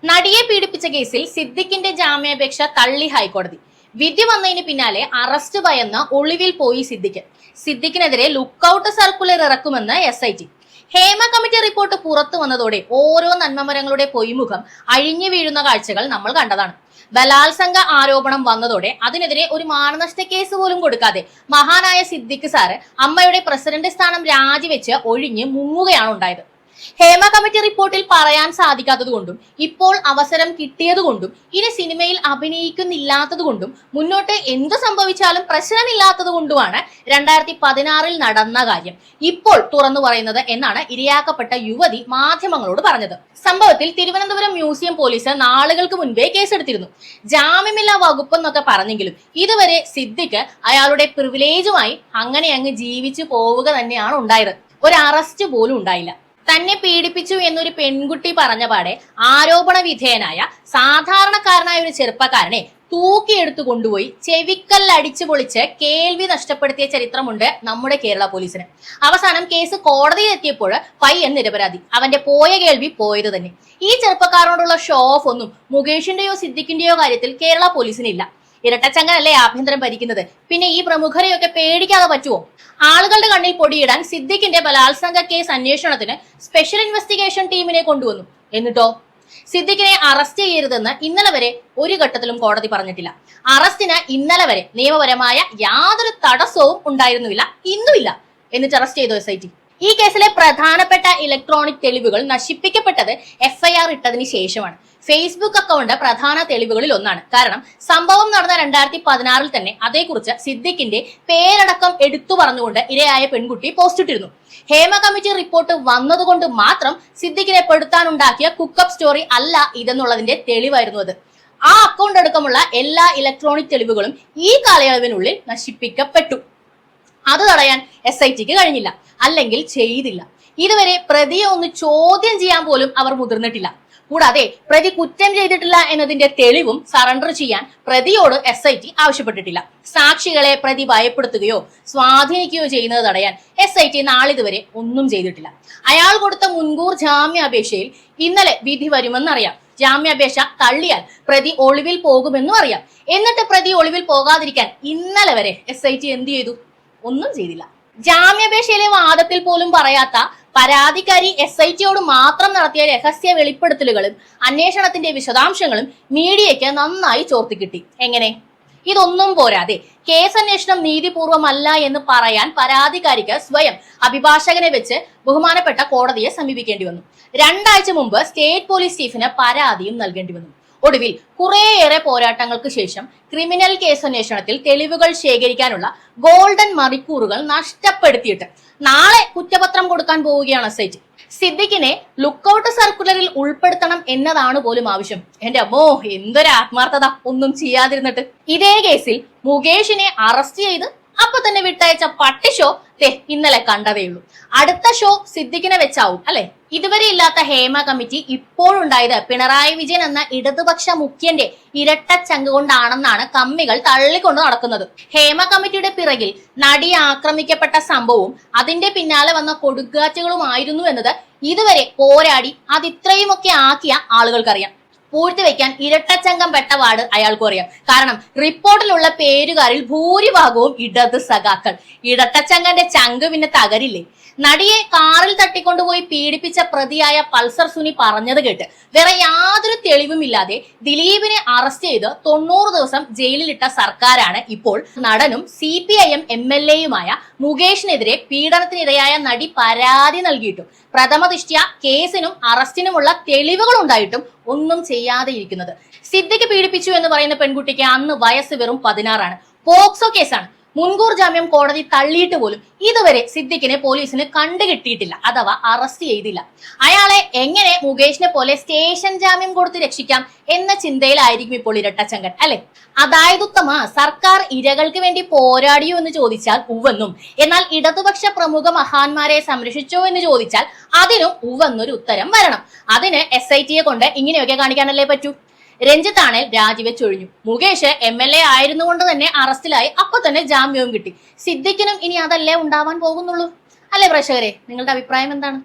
നടിയെ പീഡിപ്പിച്ച കേസിൽ സിദ്ദിഖിന്റെ ജാമ്യാപേക്ഷ തള്ളി ഹൈക്കോടതി. വിധി വന്നതിന് പിന്നാലെ അറസ്റ്റ് ഭയന്ന ഒളിവിൽ പോയി സിദ്ദിഖിനെതിരെ ലുക്കൌട്ട് സർക്കുലർ ഇറക്കുമെന്ന് SIT. ഹേമ കമ്മിറ്റി റിപ്പോർട്ട് പുറത്തു വന്നതോടെ ഓരോ നന്മമരങ്ങളുടെ പൊയ്മുഖം അഴിഞ്ഞു വീഴുന്ന കാഴ്ചകൾ നമ്മൾ കണ്ടതാണ്. ബലാത്സംഗ ആരോപണം വന്നതോടെ അതിനെതിരെ ഒരു മാനനഷ്ട കേസ് പോലും കൊടുക്കാതെ മഹാനായ സിദ്ദിഖ് സാറ് അമ്മയുടെ പ്രസിഡന്റ് സ്ഥാനം രാജിവെച്ച് ഒഴിഞ്ഞ് മുങ്ങുകയാണ് ഉണ്ടായത്. ഹേമ കമ്മിറ്റി റിപ്പോർട്ടിൽ പറയാൻ സാധിക്കാത്തതുകൊണ്ടും ഇപ്പോൾ അവസരം കിട്ടിയതുകൊണ്ടും ഇനി സിനിമയിൽ അഭിനയിക്കുന്നില്ലാത്തതുകൊണ്ടും മുന്നോട്ട് എന്തു സംഭവിച്ചാലും പ്രശ്നമില്ലാത്തതുകൊണ്ടുമാണ് 2016 നടന്ന കാര്യം ഇപ്പോൾ തുറന്നു പറയുന്നത് എന്നാണ് ഇരയാക്കപ്പെട്ട യുവതി മാധ്യമങ്ങളോട് പറഞ്ഞത്. സംഭവത്തിൽ തിരുവനന്തപുരം മ്യൂസിയം പോലീസ് നാളുകൾക്ക് മുൻപേ കേസെടുത്തിരുന്നു. ജാമ്യമില്ലാ വകുപ്പെന്നൊക്കെ പറഞ്ഞെങ്കിലും ഇതുവരെ സിദ്ദിഖ് അയാളുടെ പ്രിവിലേജുമായി അങ്ങനെ അങ്ങ് ജീവിച്ചു പോവുക തന്നെയാണ് ഉണ്ടായത്. ഒരു അറസ്റ്റ് പോലും ഉണ്ടായില്ല. തന്നെ പീഡിപ്പിച്ചു എന്നൊരു പെൺകുട്ടി പറഞ്ഞ പാടെ ആരോപണ വിധേയനായ സാധാരണക്കാരനായ ഒരു ചെറുപ്പക്കാരനെ തൂക്കിയെടുത്തു കൊണ്ടുപോയി ചെവിക്കല്ലടിച്ചു പൊളിച്ച് കേൾവി നഷ്ടപ്പെടുത്തിയ ചരിത്രമുണ്ട് നമ്മുടെ കേരള പോലീസിന്. അവസാനം കേസ് കോടതിയിൽ എത്തിയപ്പോൾ പയ്യൻ നിരപരാധി. അവന്റെ പോയ കേൾവി പോയത് തന്നെ. ഈ ചെറുപ്പക്കാരനോടുള്ള ഷോ ഓഫ് ഒന്നും മുകേഷിന്റെയോ സിദ്ദിഖിന്റെയോ കാര്യത്തിൽ കേരള പോലീസിനില്ല. ഇരട്ടച്ചങ്കനല്ലേ ആഭ്യന്തരം ഭരിക്കുന്നത്, പിന്നെ ഈ പ്രമുഖരെയൊക്കെ പേടിക്കാതെ പറ്റുമോ? ആളുകളുടെ കണ്ണിൽ പൊടിയിടാൻ സിദ്ദിഖിന്റെ ബലാത്സംഗ കേസ് അന്വേഷണത്തിന് സ്പെഷ്യൽ ഇൻവെസ്റ്റിഗേഷൻ ടീമിനെ കൊണ്ടുവന്നു. എന്നിട്ടോ സിദ്ദിഖിനെ അറസ്റ്റ് ചെയ്യരുതെന്ന് ഇന്നലെ വരെ ഒരു ഘട്ടത്തിലും കോടതി പറഞ്ഞിട്ടില്ല. അറസ്റ്റിന് ഇന്നലെ വരെ നിയമപരമായ യാതൊരു തടസ്സവും ഉണ്ടായിരുന്നില്ല, ഇന്നുമില്ല. എന്നിട്ട് അറസ്റ്റ് ചെയ്തു SIT. ഈ കേസിലെ പ്രധാനപ്പെട്ട ഇലക്ട്രോണിക് തെളിവുകൾ നശിപ്പിക്കപ്പെട്ടത് FIR ഇട്ടതിന് ശേഷമാണ്. ഫേസ്ബുക്ക് അക്കൗണ്ട് പ്രധാന തെളിവുകളിൽ ഒന്നാണ്. കാരണം സംഭവം നടന്ന 2016 തന്നെ അതേക്കുറിച്ച് സിദ്ദിഖിന്റെ പേരടക്കം എടുത്തു പറഞ്ഞുകൊണ്ട് ഇരയായ പെൺകുട്ടി പോസ്റ്റ് ഇട്ടിരുന്നു. ഹേമ കമ്മിറ്റി റിപ്പോർട്ട് വന്നതുകൊണ്ട് മാത്രം സിദ്ദിഖിനെ പെടുത്താനുണ്ടാക്കിയ കുക്കപ്പ് സ്റ്റോറി അല്ല ഇതെന്നുള്ളതിന്റെ തെളിവായിരുന്നു അത്. ആ അക്കൗണ്ട് അടക്കമുള്ള എല്ലാ ഇലക്ട്രോണിക് തെളിവുകളും ഈ കാലയളവിനുള്ളിൽ നശിപ്പിക്കപ്പെട്ടു. അത് തടയാൻ SITക്ക് കഴിഞ്ഞില്ല, അല്ലെങ്കിൽ ചെയ്തില്ല. ഇതുവരെ പ്രതിയെ ഒന്ന് ചോദ്യം ചെയ്യാൻ പോലും അവർ മുതിർന്നിട്ടില്ല. കൂടാതെ പ്രതി കുറ്റം ചെയ്തിട്ടില്ല എന്നതിന്റെ തെളിവും സറണ്ടർ ചെയ്യാൻ പ്രതിയോട് SIT ആവശ്യപ്പെട്ടിട്ടില്ല. സാക്ഷികളെ പ്രതി ഭയപ്പെടുത്തുകയോ സ്വാധീനിക്കുകയോ ചെയ്യുന്നത് തടയാൻ SIT നാളിതുവരെ ഒന്നും ചെയ്തിട്ടില്ല. അയാൾ കൊടുത്ത മുൻകൂർ ജാമ്യാപേക്ഷയിൽ ഇന്നലെ വിധി വരുമെന്നറിയാം. ജാമ്യാപേക്ഷ തള്ളിയാൽ പ്രതി ഒളിവിൽ പോകുമെന്നും അറിയാം. എന്നിട്ട് പ്രതി ഒളിവിൽ പോകാതിരിക്കാൻ ഇന്നലെ വരെ SIT എന്ത് ചെയ്തു? ഒന്നും ചെയ്തില്ല. ജാമ്യാപേക്ഷയിലെ വാദത്തിൽ പോലും പറയാത്ത പരാതിക്കാരി SITയോട് മാത്രം നടത്തിയ രഹസ്യ വെളിപ്പെടുത്തലുകളും അന്വേഷണത്തിന്റെ വിശദാംശങ്ങളും മീഡിയയ്ക്ക് നന്നായി ചോർത്തിക്കിട്ടി. എങ്ങനെ? ഇതൊന്നും പോരാതെ കേസന്വേഷണം നീതിപൂർവമല്ല എന്ന് പറയാൻ പരാതിക്കാരിക്ക് സ്വയം അഭിഭാഷകനെ വെച്ച് ബഹുമാനപ്പെട്ട കോടതിയെ സമീപിക്കേണ്ടി വന്നു. 2 ആഴ്ച മുമ്പ് സ്റ്റേറ്റ് പോലീസ് ചീഫിന് പരാതിയും നൽകേണ്ടി വന്നു. ഒടുവിൽ കുറേയേറെ പോരാട്ടങ്ങൾക്ക് ശേഷം ക്രിമിനൽ കേസന്വേഷണത്തിൽ തെളിവുകൾ ശേഖരിക്കാനുള്ള ഗോൾഡൻ മണിക്കൂറുകൾ നഷ്ടപ്പെടുത്തിയിട്ട് നാളെ കുറ്റപത്രം കൊടുക്കാൻ പോവുകയാണ് SIT. സിദ്ദിഖിനെ ലുക്കൌട്ട് സർക്കുലറിൽ ഉൾപ്പെടുത്തണം എന്നതാണ് പോലും ആവശ്യം. എന്റെ അമ്മോ, എന്തൊരു ആത്മാർത്ഥത! ഒന്നും ചെയ്യാതിരുന്നിട്ട്. ഇതേ കേസിൽ മുകേഷിനെ അറസ്റ്റ് ചെയ്ത് അപ്പൊ തന്നെ വിട്ടയച്ച പട്ടി ഷോ ഇന്നലെ കണ്ടതേയുള്ളൂ. അടുത്ത ഷോ സിദ്ദിഖിനെ വെച്ചാവും അല്ലെ? ഇതുവരെ ഇല്ലാത്ത ഹേമ കമ്മിറ്റി ഇപ്പോഴുണ്ടായത് പിണറായി വിജയൻ എന്ന ഇടതുപക്ഷ മുഖ്യന്റെ ഇരട്ടച്ചങ്ക് കൊണ്ടാണെന്നാണ് കമ്മികൾ തള്ളിക്കൊണ്ട് നടക്കുന്നത്. ഹേമ കമ്മിറ്റിയുടെ പിറകിൽ നടി ആക്രമിക്കപ്പെട്ട സംഭവവും അതിന്റെ പിന്നാലെ വന്ന കൊടുങ്കാറ്റുകളുമായിരുന്നു എന്നത് ഇതുവരെ പോരാടി അതിത്രയുമൊക്കെ ആക്കിയ ആളുകൾക്കറിയാം. പൂഴ്ത്തിവെക്കാൻ ഇരട്ടച്ചങ്കം പെട്ടപാട് അയാൾക്കും അറിയാം. കാരണം റിപ്പോർട്ടിലുള്ള പേരുകാരിൽ ഭൂരിഭാഗവും ഇടത് സഖാക്കൾ. ഇരട്ടച്ചങ്കന്റെ ചങ്ക് പിന്നെ തകരില്ലേ? നടിയെ കാറിൽ തട്ടിക്കൊണ്ടുപോയി പീഡിപ്പിച്ച പ്രതിയായ പൾസർ സുനി പറഞ്ഞത് കേട്ട് വേറെ യാതൊരു തെളിവുമില്ലാതെ ദിലീപിനെ അറസ്റ്റ് ചെയ്ത് 90 ദിവസം ജയിലിലിട്ട സർക്കാരാണ് ഇപ്പോൾ നടനും CPIM MLAയുമായ മുകേഷിനെതിരെ പീഡനത്തിനിരയായ നടി പരാതി നൽകിയിട്ടും പ്രഥമദൃഷ്ട്യ കേസിനും അറസ്റ്റിനുമുള്ള തെളിവുകൾ ഉണ്ടായിട്ടും ഒന്നും ചെയ്യാതെ ഇരിക്കുന്നത്. സിദ്ദിഖ് പീഡിപ്പിച്ചു എന്ന് പറയുന്ന പെൺകുട്ടിക്ക് അന്ന് വയസ്സ് വെറും 16 പോക്സോ കേസാണ്. മുൻകൂർ ജാമ്യം കോടതി തള്ളിയിട്ട് പോലും ഇതുവരെ സിദ്ദിഖിനെ പോലീസിന് കണ്ടുകിട്ടിയിട്ടില്ല, അഥവാ അറസ്റ്റ് ചെയ്തില്ല. അയാളെ എങ്ങനെ മുകേഷിനെ പോലെ സ്റ്റേഷൻ ജാമ്യം കൊടുത്ത് രക്ഷിക്കാം എന്ന ചിന്തയിലായിരിക്കും ഇപ്പോൾ ഇരട്ടച്ചങ്കൻ അല്ലെ? അതായത് സർക്കാർ ഇരകൾക്ക് വേണ്ടി പോരാടിയോ എന്ന് ചോദിച്ചാൽ ഉവെന്നും, എന്നാൽ ഇടതുപക്ഷ പ്രമുഖ മഹാന്മാരെ സംരക്ഷിച്ചോ എന്ന് ചോദിച്ചാൽ അതിനും ഉവെന്നൊരു ഉത്തരം വരണം. അതിന് SITയെ കൊണ്ട് ഇങ്ങനെയൊക്കെ കാണിക്കാനല്ലേ പറ്റൂ. രഞ്ജിത്താണേൽ രാജിവെച്ചൊഴിഞ്ഞു. മുകേഷ് MLA ആയിരുന്നുകൊണ്ട് തന്നെ അറസ്റ്റിലായി, അപ്പൊ തന്നെ ജാമ്യവും കിട്ടി. സിദ്ദിഖിനും ഇനി അതല്ലേ ഉണ്ടാവാൻ പോകുന്നുള്ളൂ അല്ലെ? പ്രേക്ഷകരെ, നിങ്ങളുടെ അഭിപ്രായം എന്താണ്?